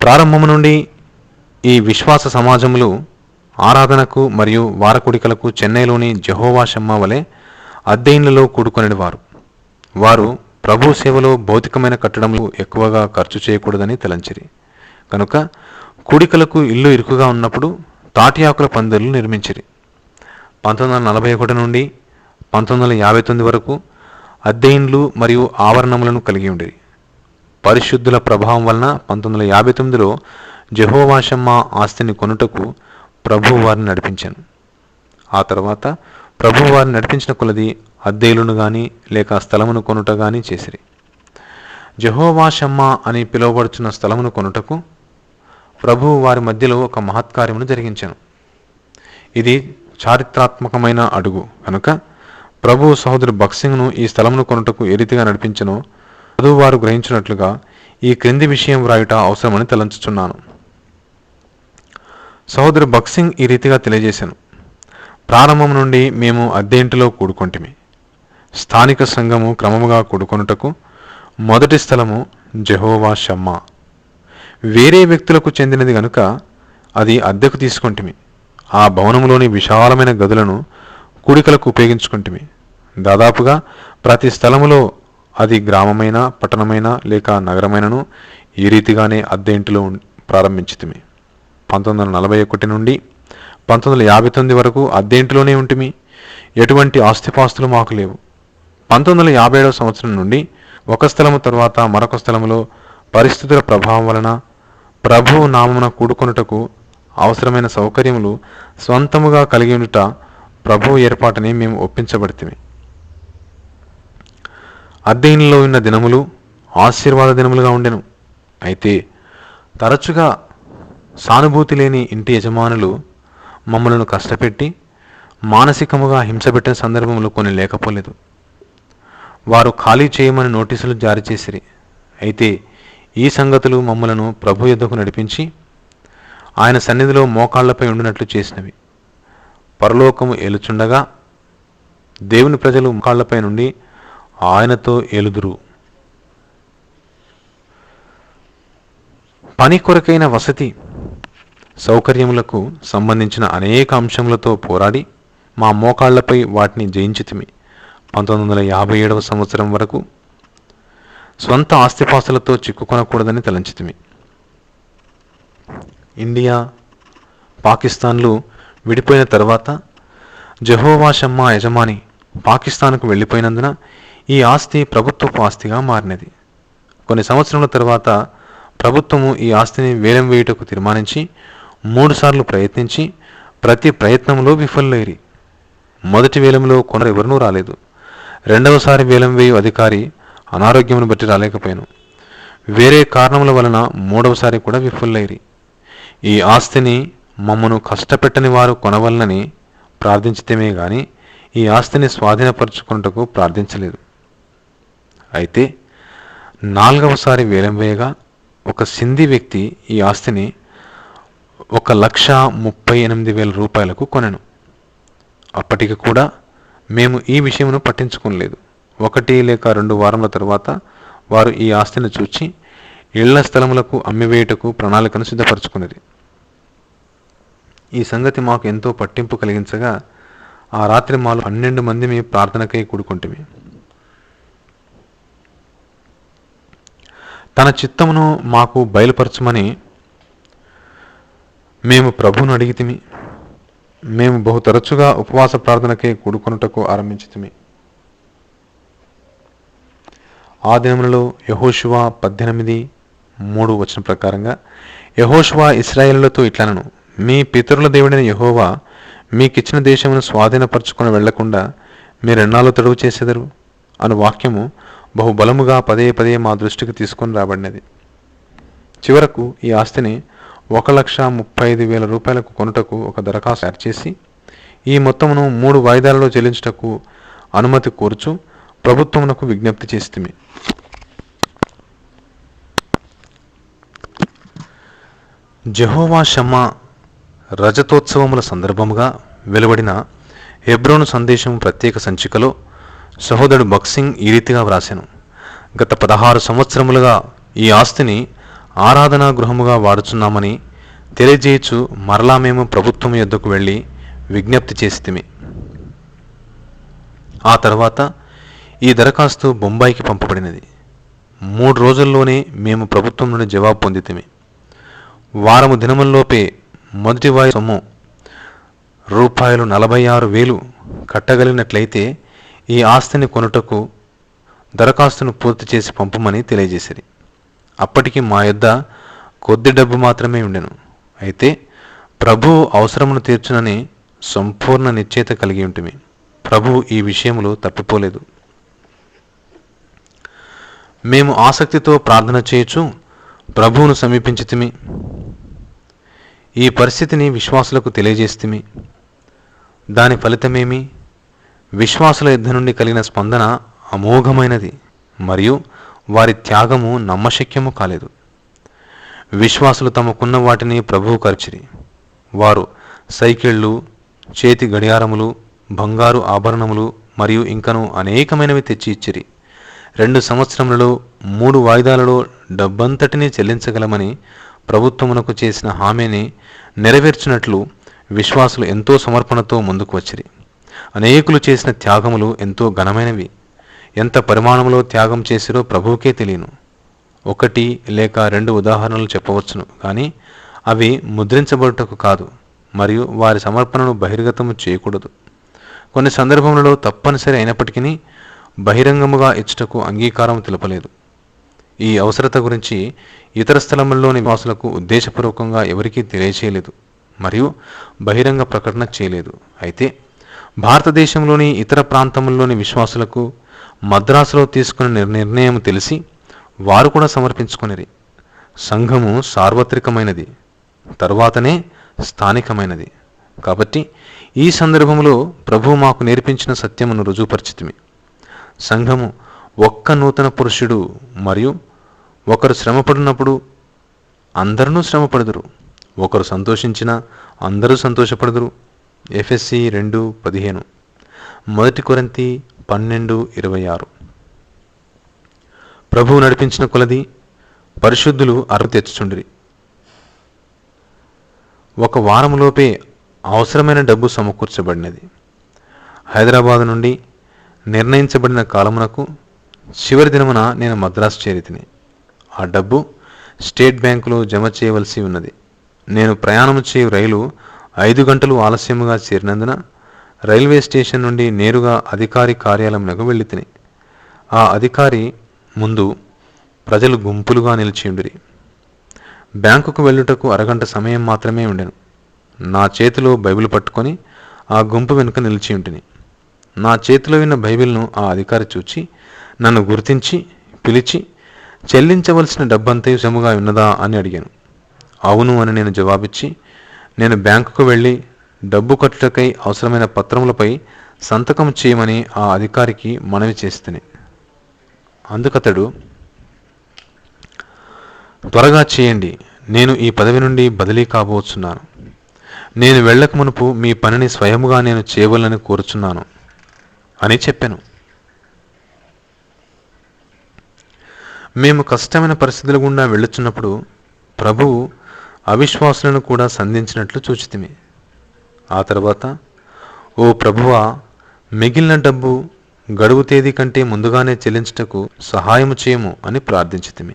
ప్రారంభము నుండి ఈ విశ్వాస సమాజములు ఆరాధనకు మరియు వారకుడికలకు చెన్నైలోని జెహోవా షమ్మా వలె అద్దె ఇళ్లలో కూడుకొనేవారు. వారు ప్రభు సేవలో భౌతికమైన కట్టడములు ఎక్కువగా ఖర్చు చేయకూడదని తలంచిరి. కనుక కూడికలకు ఇల్లు ఇరుకుగా ఉన్నప్పుడు తాటి ఆకుల పందిర్లు నిర్మించిరి. 1941 నుండి 1959 వరకు అద్దె ఇండ్లు మరియు ఆవరణములను కలిగి ఉండేది. పరిశుద్ధుల ప్రభావం వలన 1959లో జెహోవా షమ్మా ఆస్తిని కొనుటకు ప్రభువు వారిని నడిపించాను. ఆ తర్వాత ప్రభువు వారిని నడిపించిన కొలది అద్దె ఇల్లును కానీ లేక స్థలమును కొనుట కానీ చేసిరి. జెహోవా షమ్మా అని పిలువబడుచున్న స్థలమును కొనుటకు ప్రభువు వారి మధ్యలో ఒక మహత్కార్యమును జరిగించాను. ఇది చారిత్రాత్మకమైన అడుగు కనుక ప్రభువు సహోదరు బక్సింగ్ను ఈ స్థలమును కొనుటకు ఏ రీతిగా నడిపించనో చదువు వారు గ్రహించినట్లుగా ఈ క్రింది విషయం వ్రాయుట అవసరమని తలంచుచున్నాను. సహోదరు బక్సింగ్ ఈ రీతిగా తెలియజేశాను. ప్రారంభం నుండి మేము అద్దె ఇంటిలో కూడుకొంటిమి. స్థానిక సంఘము క్రమముగా కూడుకొనుటకు మొదటి స్థలము జెహోవా షమ్మా. వేరే వ్యక్తులకు చెందినది గనుక అది అద్దెకు తీసుకొంటిమి. ఆ భవనములోని విశాలమైన గదులను కూడికలకు ఉపయోగించుకుంటిమి. దాదాపుగా ప్రతి స్థలములో, అది గ్రామమైన పట్టణమైన లేక నగరమైనను, ఈ రీతిగానే అద్దె ఇంటిలో ప్రారంభించితిమి. 1941 నుండి 1959 వరకు అద్దె ఇంటిలోనే ఉంటిమి. ఎటువంటి ఆస్తిపాస్తులు మాకు లేవు. 1957 సంవత్సరం నుండి ఒక స్థలము తర్వాత మరొక స్థలములో పరిస్థితుల ప్రభావం వలన ప్రభువు నామమున కూడుకొనుటకు అవసరమైన సౌకర్యములు స్వంతముగా కలిగి ఉండుట ప్రభువు ఏర్పాటుని మేము ఒప్పించబడితిమి. అద్దె ఇంట్లో ఉన్న దినములు ఆశీర్వాద దినములుగా ఉండెను. అయితే తరచుగా సానుభూతి లేని ఇంటి యజమానులు మమ్మలను కష్టపెట్టి మానసికముగా హింసపెట్టిన సందర్భములు కొన్ని లేకపోలేదు. వారు ఖాళీ చేయమని నోటీసులు జారీ చేసిరి. అయితే ఈ సంగతులు మమ్మలను ప్రభు యొద్దకు నడిపించి ఆయన సన్నిధిలో మోకాళ్లపై ఉండినట్లు చేసినవి. పరలోకము ఏలుచుండగా దేవుని ప్రజలు మోకాళ్లపై నుండి ఆయనతో ఏలుదురు. పని కొరకైన వసతి సౌకర్యములకు సంబంధించిన అనేక అంశములతో పోరాడి మా మోకాళ్లపై వాటిని జయించితిమి. 1957 సంవత్సరం వరకు స్వంత ఆస్తిపాస్తులతో చిక్కుకొనకూడదని తలంచితిమి. ఇండియా, పాకిస్తాన్లు విడిపోయిన తర్వాత జెహోవా షమ్మా యజమాని పాకిస్తాన్కు వెళ్ళిపోయినందున ఈ ఆస్తి ప్రభుత్వపు ఆస్తిగా మారినది. కొన్ని సంవత్సరముల తర్వాత ప్రభుత్వము ఈ ఆస్తిని వేలం వేయుటకు తీర్మానించి 3 సార్లు ప్రయత్నించి ప్రతి ప్రయత్నంలో విఫలైరి. మొదటి వేలంలో కొనరు ఎవరినూ రాలేదు. రెండవసారి వేలం వేయు అధికారి అనారోగ్యమును బట్టి రాలేకపోయాను. వేరే కారణముల వలన 3వసారి కూడా విఫలైరి. ఈ ఆస్తిని మమ్మను కష్టపెట్టని వారు కొనవలనని ప్రార్థించితేమే గాని ఈ ఆస్తిని స్వాధీనపరచుకున్నటకు ప్రార్థించలేదు. అయితే 4వసారి వేలం వేయగా ఒక సింధీ వ్యక్తి ఈ ఆస్తిని 1,38,000 రూపాయలకు కొనెను. అప్పటికి కూడా మేము ఈ విషయమును పట్టించుకోలేదు. 1 లేక 2 వారముల తరువాత వారు ఈ ఆస్తిని చూచి ఇళ్ల స్థలములకు అమ్మివేయుటకు ప్రణాళికను సిద్ధపరచుకున్నది. ఈ సంగతి మాకు ఎంతో పట్టింపు కలిగించగా ఆ రాత్రి మాలో 12 మంది ప్రార్థనకై కూడుకుంటిమి. తన చిత్తమును మాకు బయలుపరచమని మేము ప్రభువును అడిగితిమి. మేము బహు తరచుగా ఉపవాస ప్రార్థనకై కూడుకొనుటకు ఆరంభించితిమి. ఆ దినములలో యెహోషువ 18:3 వచనం ప్రకారంగా యెహోషువ ఇశ్రాయేలులతో ఇట్లనెను, మీ పితరుల దేవుడైన యెహోవా మీకిచ్చిన దేశమును స్వాధీనపరచుకొని వెళ్లకుండా మీరెన్నాళ్ళు తడువు చేసెదరు అను వాక్యము బహుబలముగా పదే పదే మా దృష్టికి తీసుకొని రాబడినది. చివరకు ఈ ఆస్తిని 1,35,000 రూపాయలకు కొనుటకు ఒక దరఖాస్తు తయారు చేసి ఈ మొత్తమును 3 వాయిదాలలో చెల్లించుటకు అనుమతి కోరుచు ప్రభుత్వమునకు విజ్ఞప్తి చేసితిమి. జెహోవా షమ్మా రజతోత్సవముల సందర్భముగా వెలువడిన హెబ్రోను సందేశం ప్రత్యేక సంచికలో సహోదరుడు బక్సింగ్ ఈ రీతిగా వ్రాశాను. గత 16 సంవత్సరములుగా ఈ ఆస్తిని ఆరాధనా గృహముగా వాడుచున్నామని తెలియజేయచ్చు మరలా మేము ప్రభుత్వం యొద్దకు వెళ్ళి విజ్ఞప్తి చేసితిమి. ఆ తర్వాత ఈ దరఖాస్తు బొంబాయికి పంపబడినది. 3 రోజుల్లోనే మేము ప్రభుత్వం నుండి జవాబు పొందితిమి. వారము దినముల్లోపే మొదటి వాయి సొమ్ము రూపాయలు 46,000 కట్టగలిగినట్లయితే ఈ ఆస్తిని కొనుటకు దరఖాస్తును పూర్తి చేసి పంపమని తెలియజేసిరి. అప్పటికి మా యొద్ద కొద్ది డబ్బు మాత్రమే ఉండెను. అయితే ప్రభువు అవసరమును తీర్చునని సంపూర్ణ నిశ్చయిత కలిగి ఉంటిమి. ప్రభువు ఈ విషయములు తప్పిపోలేదు. మేము ఆసక్తితో ప్రార్థన చేయొచ్చు ప్రభువును సమీపించితిమి. ఈ పరిస్థితిని విశ్వాసులకు తెలియజేస్తిమి. దాని ఫలితమేమి? విశ్వాసుల యుద్ధ నుండి కలిగిన స్పందన అమోఘమైనది మరియు వారి త్యాగము నమ్మశక్యము కాలేదు. విశ్వాసులు తమకున్న వాటిని ప్రభువు ఖర్చిరి. వారు సైకిళ్ళు, చేతి గడియారములు, బంగారు ఆభరణములు మరియు ఇంకను అనేకమైనవి తెచ్చి ఇచ్చిరి. 2 సంవత్సరములలో 3 వాయిదాలలో డబ్బంతటినీ చెల్లించగలమని ప్రభుత్వమునకు చేసిన హామీని నెరవేర్చినట్లు విశ్వాసులు ఎంతో సమర్పణతో ముందుకు వచ్చిరి. అనేకులు చేసిన త్యాగములు ఎంతో ఘనమైనవి. ఎంత పరిమాణంలో త్యాగం చేసిరో ప్రభువుకే తెలియను. 1 లేక 2 ఉదాహరణలు చెప్పవచ్చును, కానీ అవి ముద్రించబడుటకు కాదు మరియు వారి సమర్పణను బహిర్గతము చేయకూడదు. కొన్ని సందర్భములలో తప్పనిసరి అయినప్పటికీ బహిరంగముగా ఇచ్చుటకు అంగీకారం తెలపలేదు. ఈ అవసరత గురించి ఇతర స్థలముల్లోని నివాసులకు ఉద్దేశపూర్వకంగా ఎవరికీ తెలియచేయలేదు మరియు బహిరంగ ప్రకటన చేయలేదు. అయితే భారతదేశంలోని ఇతర ప్రాంతముల్లోని విశ్వాసులకు మద్రాసులో తీసుకున్న నిర్ణయం తెలిసి వారు కూడా సమర్పించుకొనిరి. సంఘము సార్వత్రికమైనది, తరువాతనే స్థానికమైనది. కాబట్టి ఈ సందర్భంలో ప్రభువు మాకు నేర్పించిన సత్యమును రుజువుపరిచితిమి. సంఘము ఒక్క నూతన పురుషుడు మరియు ఒకరు శ్రమపడినప్పుడు అందరూ శ్రమపడుదురు, ఒకరు సంతోషించినా అందరూ సంతోషపడుదురు. ఎఫెసీ 2:15, 1 కొరింథీ 12:26. ప్రభువు నడిపించిన కొలది పరిశుద్ధులు అరువు తెచ్చుచుండిరి. 1 వారములోపే అవసరమైన డబ్బు సమకూర్చబడినది. హైదరాబాదు నుండి నిర్ణయించబడిన కాలమునకు చివరి దినమున నేను మద్రాసు చేరితిని. ఆ డబ్బు స్టేట్ బ్యాంకులో జమ చేయవలసి ఉన్నది. నేను ప్రయాణము చేయు రైలు 5 గంటలు ఆలస్యముగా చేరినందున రైల్వే స్టేషన్ నుండి నేరుగా అధికారి కార్యాలయమునకు వెళ్ళితిని. ఆ అధికారి ముందు ప్రజలు గుంపులుగా నిలిచియుండిరి. బ్యాంకుకు వెళ్ళుటకు అరగంట సమయం మాత్రమే ఉండెను. నా చేతిలో బైబిల్ పట్టుకొని ఆ గుంపు వెనుక నిలిచియుంటిని. నా చేతిలో ఉన్న బైబిల్ను ఆ అధికారి చూచి నన్ను గుర్తించి పిలిచి చెల్లించవలసిన డబ్బంతా సముగా ఉన్నదా అని అడిగాను. అవును అని నేను జవాబిచ్చి నేను బ్యాంకుకు వెళ్ళి డబ్బు కట్టుటకై అవసరమైన పత్రములపై సంతకం చేయమని ఆ అధికారికి మనవి చేస్తేనే. అందుకతడు, త్వరగా చేయండి, నేను ఈ పదవి నుండి బదిలీ కాబోచున్నాను. నేను వెళ్ళక మునుపు మీ పనిని స్వయముగా నేను చేయవలని కోరుచున్నాను అని చెప్పాను. మేము కష్టమైన పరిస్థితుల గుండా వెళ్ళుచున్నప్పుడు ప్రభువు అవిశ్వాసులను కూడా సంధించినట్లు చూచితిమి. ఆ తర్వాత, ఓ ప్రభువా, మిగిలిన డబ్బు గడువు తేదీ కంటే ముందుగానే చెల్లించుటకు సహాయము చేయము అని ప్రార్థించితిమి.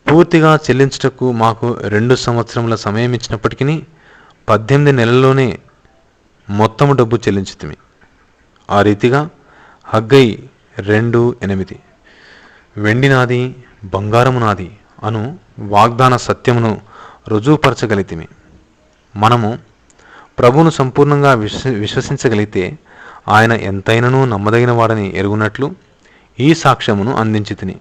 పూర్తిగా చెల్లించుటకు మాకు 2 సంవత్సరముల సమయం ఇచ్చినప్పటికీ 18 నెలల్లోనే మొత్తము డబ్బు చెల్లించితిమి. ఆ రీతిగా హగ్గై 2:8 వెండి నాది, బంగారము నాది అను వాగ్దాన సత్యమును రుజువుపరచగలిగితిమి. మనము ప్రభువును సంపూర్ణంగా విశ్వసించగలిగితే ఆయన ఎంతైనను నమ్మదగిన వాడని ఎరుగునట్లు ఈ సాక్ష్యమును అందించితిని.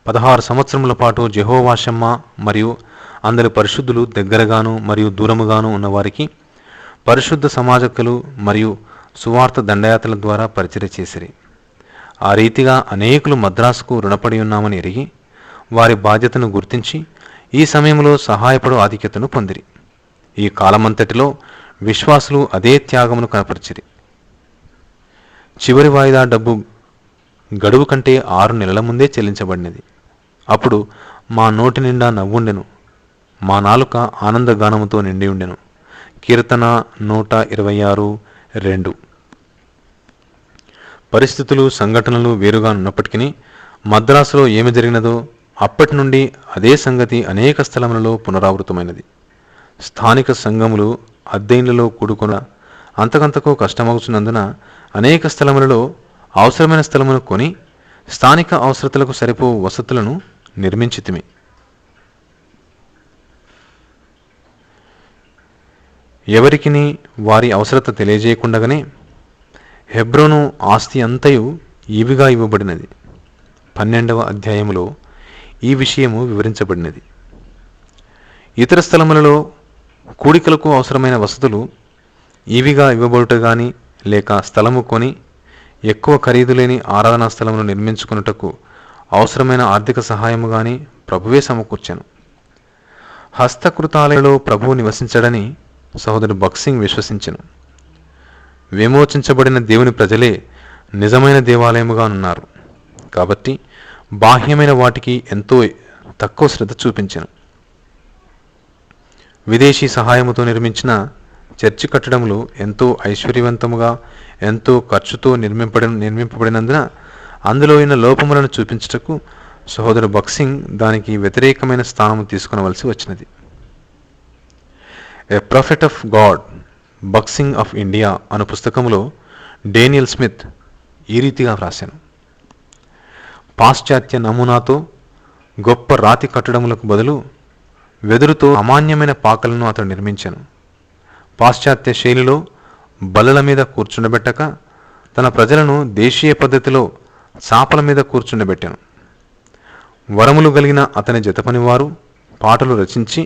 16 సంవత్సరముల పాటు యెహోవా షమ్మా మరియు అందరి పరిశుద్ధులు దగ్గరగాను మరియు దూరముగాను ఉన్నవారికి పరిశుద్ధ సమాజకులు మరియు సువార్త దండయాత్రల ద్వారా పరిచర్య చేసిరి. ఆ రీతిగా అనేకులు మద్రాసుకు రుణపడి ఉన్నామని ఎరిగి వారి బాధ్యతను గుర్తించి ఈ సమయంలో సహాయపడు ఆధిక్యతను పొందిరి. ఈ కాలమంతటిలో విశ్వాసులు అదే త్యాగమును కనపరిచిరి. చివరి వాయిదా డబ్బు గడువు కంటే 6 నెలల ముందే చెల్లించబడినది. అప్పుడు మా నోటి నిండా నవ్వుండెను, మా నాలుక ఆనందగానముతో నిండి ఉండెను. కీర్తన 126:2. పరిస్థితులు, సంఘటనలు వేరుగా ఉన్నప్పటికీ మద్రాసులో ఏమి జరిగినదో అప్పటి నుండి అదే సంగతి అనేక స్థలములలో పునరావృతమైనది. స్థానిక సంఘములు అద్దెండ్లలో కూడుకొన అంతకంతకు కష్టమవుతున్నందున అనేక స్థలములలో అవసరమైన స్థలమును కొని స్థానిక అవసరతలకు సరిపో వసతులను నిర్మించితిమి. ఎవరికిని వారి అవసరత తెలియజేయకుండగానే హెబ్రోను ఆస్తి అంతయు ఈవిగా ఇవ్వబడినది. 12వ అధ్యాయములో ఈ విషయము వివరించబడినది. ఇతర స్థలములలో కూడికలకు అవసరమైన వసతులు ఈవిగా ఇవ్వబడుట గాని, లేక స్థలము కొని ఎక్కువ ఖరీదు లేని ఆరాధనా స్థలమును నిర్మించుకున్నటకు అవసరమైన ఆర్థిక సహాయము గాని ప్రభువే సమకూర్చెను. హస్తకృతాలయంలో ప్రభువు నివసించడని సహోదరు బక్సింగ్ విశ్వసించెను. విమోచించబడిన దేవుని ప్రజలే నిజమైన దేవాలయముగా ఉన్నారు కాబట్టి బాహ్యమైన వాటికి ఎంతో తక్కువ శ్రద్ధ చూపించెను. విదేశీ సహాయముతో నిర్మించిన చర్చి కట్టడములు ఎంతో ఐశ్వర్యవంతముగా, ఎంతో ఖర్చుతో నిర్మింపబడినందున అందులో ఉన్న లోపములను చూపించుటకు సహోదరు బక్సింగ్ దానికి వ్యతిరేకమైన స్థానము తీసుకునవలసి వచ్చినది. A prophet of God, boxing of India అను పుస్తకములో డేనియల్ స్మిత్ ఈ రీతిగా వ్రాశాను: పాశ్చాత్య నమూనాతో గొప్ప రాతి కట్టడములకు బదులు వెదురుతో అమాన్యమైన పాకలను అతడు నిర్మించాను. పాశ్చాత్య శైలిలో బల్లల మీద కూర్చుండబెట్టక తన ప్రజలను దేశీయ పద్ధతిలో చాపల మీద కూర్చుండబెట్టాను. వరములు కలిగిన అతని జతపనివారు పాటలు రచించి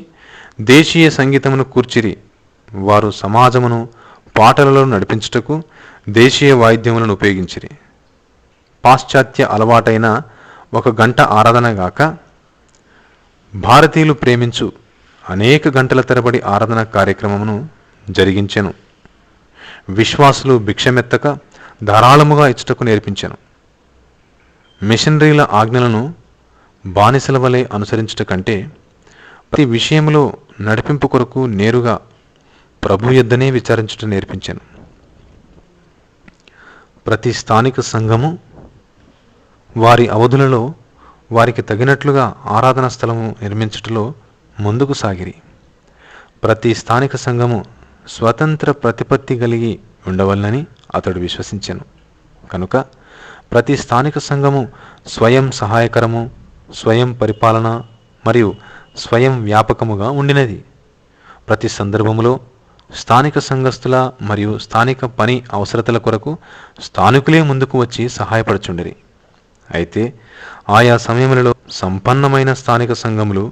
దేశీయ సంగీతమును కూర్చిరి. వారు సమాజమును పాటలలో నడిపించుటకు దేశీయ వాయిద్యములను ఉపయోగించిరి. పాశ్చాత్య అలవాటైన 1 గంట ఆరాధన గాక భారతీయులు ప్రేమించు అనేక గంటల తరబడి ఆరాధన కార్యక్రమమును జరిగించెను. విశ్వాసులు భిక్షమెత్తక ధారాళముగా ఇచ్చుటకు నేర్పించెను. మిషనరీల ఆజ్ఞలను బానిసల వలె అనుసరించుట కంటే ప్రతి విషయములో నడిపింపు కొరకు నేరుగా ప్రభు యొద్దనే విచారించుట నేర్పించాను. ప్రతి స్థానిక సంఘము వారి అవధులలో వారికి తగినట్లుగా ఆరాధన స్థలము నిర్మించుటలో ముందుకు సాగిరి. ప్రతి స్థానిక సంఘము స్వతంత్ర ప్రతిపత్తి కలిగి ఉండవలనని అతడు విశ్వసించెను. కనుక ప్రతి స్థానిక సంఘము స్వయం సహాయకరము, స్వయం పరిపాలన మరియు స్వయం వ్యాపకముగా ఉండినది. ప్రతి సందర్భములో స్థానిక సంఘస్థుల మరియు స్థానిక పని అవసరతల కొరకు స్థానికులే ముందుకు వచ్చి సహాయపడుచుండిరి. అయితే ఆయా సమయములలో సంపన్నమైన స్థానిక సంఘములు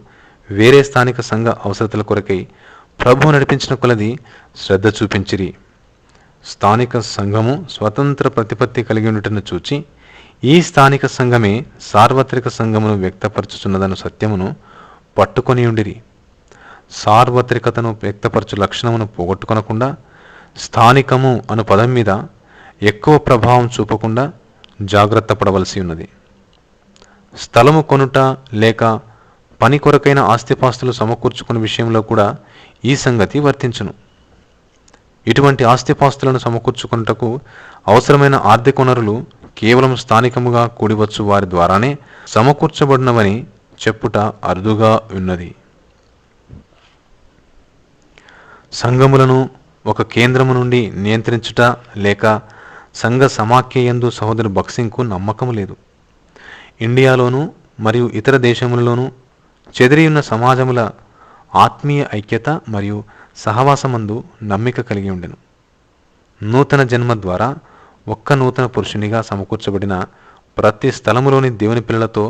వేరే స్థానిక సంఘ అవసరతల కొరకై ప్రభు నడిపించిన కొలది శ్రద్ధ చూపించిరి. స్థానిక సంఘము స్వతంత్ర ప్రతిపత్తి కలిగి ఉండటను చూచి ఈ స్థానిక సంఘమే సార్వత్రిక సంఘమును వ్యక్తపరచుచున్నదను సత్యమును పట్టుకొని ఉండిరి. సార్వత్రికతను వ్యక్తపరచు లక్షణమును పోగొట్టుకొనకుండా స్థానికము అను పదం మీద ఎక్కువ ప్రభావం చూపకుండా జాగ్రత్త పడవలసి ఉన్నది. స్థలము కొనుట లేక పని కొరకైన ఆస్తిపాస్తులు సమకూర్చుకునే విషయంలో కూడా ఈ సంగతి వర్తించును. ఇటువంటి ఆస్తిపాస్తులను సమకూర్చుకున్నటకు అవసరమైన ఆర్థిక వనరులు కేవలం స్థానికముగా కూడివచ్చు వారి ద్వారానే సమకూర్చబడినవని చెప్పుట అరుదుగా ఉన్నది. సంఘములను ఒక కేంద్రము నుండి నియంత్రించుట లేక సంఘ సమాఖ్యయందు సహోదరు బక్సింగ్కు నమ్మకము లేదు. ఇండియాలోనూ మరియు ఇతర దేశములలోనూ చెదిరియున్న సమాజముల ఆత్మీయ ఐక్యత మరియు సహవాసమందు నమ్మిక కలిగి ఉండెను. నూతన జన్మ ద్వారా ఒక్క నూతన పురుషునిగా సమకూర్చబడిన ప్రతి స్థలములోని దేవుని పిల్లలతో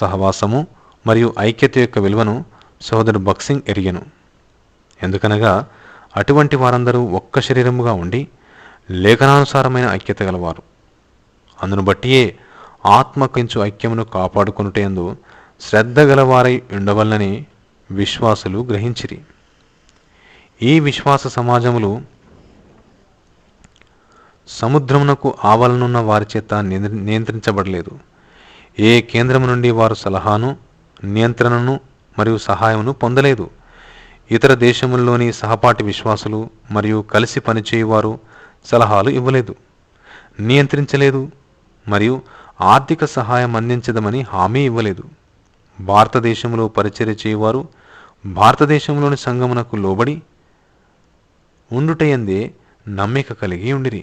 సహవాసము మరియు ఐక్యత యొక్క విలువను సహోదరు బక్సింగ్ ఎరిగెను. ఎందుకనగా అటువంటి వారందరూ ఒక్క శరీరముగా ఉండి లేఖనానుసారమైన ఐక్యత గలవారు. అందును బట్టియే ఆత్మకించు ఐక్యమును కాపాడుకొనుటయందు శ్రద్ధ గలవారై ఉండవలనని విశ్వాసులు గ్రహించిరి. ఈ విశ్వాస సమాజములు సముద్రమునకు ఆవలనున్న వారి చేత నియంత్రించబడలేదు. ఏ కేంద్రము నుండి వారు సలహాను, నియంత్రణను మరియు సహాయమును పొందలేదు. ఇతర దేశముల్లోని సహపాఠి విశ్వాసులు మరియు కలిసి పనిచేయువారు సలహాలు ఇవ్వలేదు, నియంత్రించలేదు మరియు ఆర్థిక సహాయం అందించదమని హామీ ఇవ్వలేదు. భారతదేశంలో పరిచర్య చేయువారు భారతదేశంలోని సంఘమునకు లోబడి ఉండుటయందే నమ్మిక కలిగి ఉండిరి.